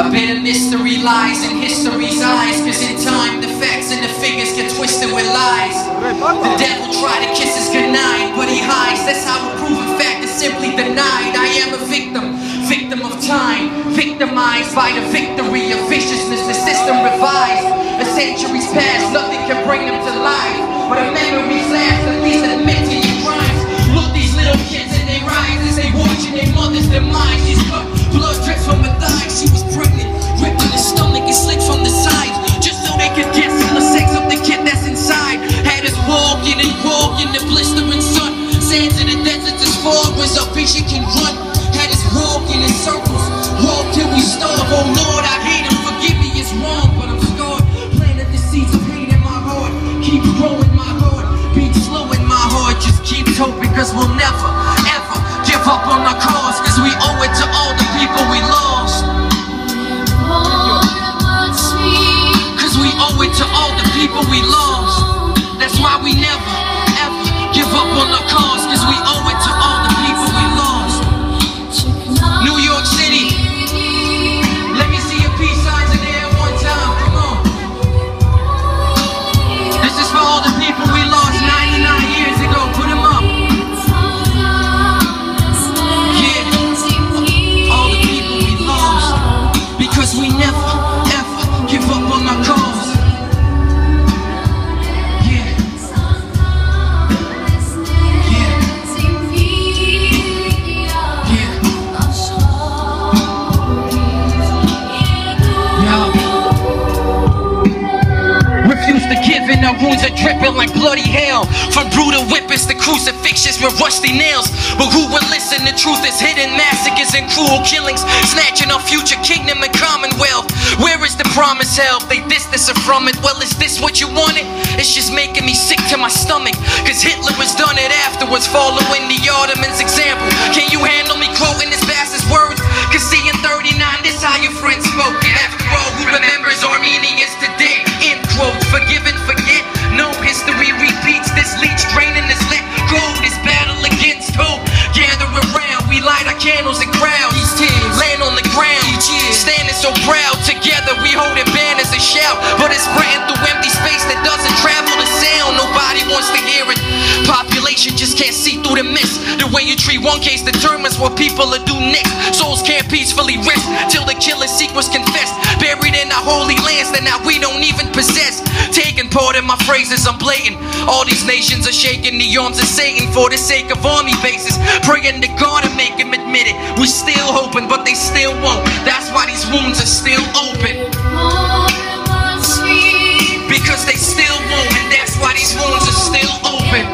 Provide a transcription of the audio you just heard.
A bit of mystery lies in history's eyes, cause in time the facts and the figures get twisted with lies. The devil tried to kiss us goodnight, but he hides. That's how a proven fact is simply denied. I am a victim, victim of time, victimized by the victory of viciousness. The system revised. A century's past, nothing can bring them to life, but a memory's last. At least admit to your crimes. Look, these little kids in their eyes as they watching their mother's demise. She's cut, blood drips from her thighs. She was pregnant, ripped in the stomach and slit from the sides, just so they could get some of the sex of the kid that's inside. Had us walking and walking the blistering sun. Sands in the desert as fog was up, vision can run. Had us walking in circles, walk till we starve. Oh Lord, I hate him, forgive me, it's wrong, but I'm scarred. Planted the seeds of hate in my heart, keep growing my heart, beat slow in my heart. Just keep hoping, cause we'll never, ever give up on our cause, cause we owe it to all the people we lost. Cause we owe it to all the people we lost. That's why we never, ever give up on our cause, cause we owe it to all the people we lost. New York City, let me see your peace signs in there one time, come on. This is for all the people we lost 99 years ago, put them up. Yeah, all the people we lost, because we never, ever give up on our cause. Our wounds are dripping like bloody hell, from brutal whippings to crucifixions with rusty nails. But who will listen? The truth is hidden, massacres and cruel killings, snatching our future kingdom and commonwealth. Where is the promised help? They distance us from it. Well, is this what you wanted? It's just making me sick to my stomach, cause Hitler has done it afterwards, following the Ottomans' example. Can you handle me quoting this bastard's words? Cause see, in 39, this how your friends spoke. After all, who remembers Armenians today? End quote. Forgive and forget, no history repeats. This leech draining this let go. This battle against hope. Gather around, we light our candles and crowds. These tears land on the ground, standing so proud. Together we holding banners and shout, but it's spreading through empty space that doesn't travel the sound. Nobody wants to hear it. Population just can't see through the mist. The way you treat one case determines what people will do next. Souls can't peacefully rest till the killer's secrets confessed. Buried in our holy lands that now we don't even possess. Taking part in my phrases, I'm blatant. All these nations are shaking the arms of Satan for the sake of army bases, praying to God and make him admit it. We're still hoping, but they still won't. That's why these wounds are still open, because they still won't, and that's why these wounds are still open.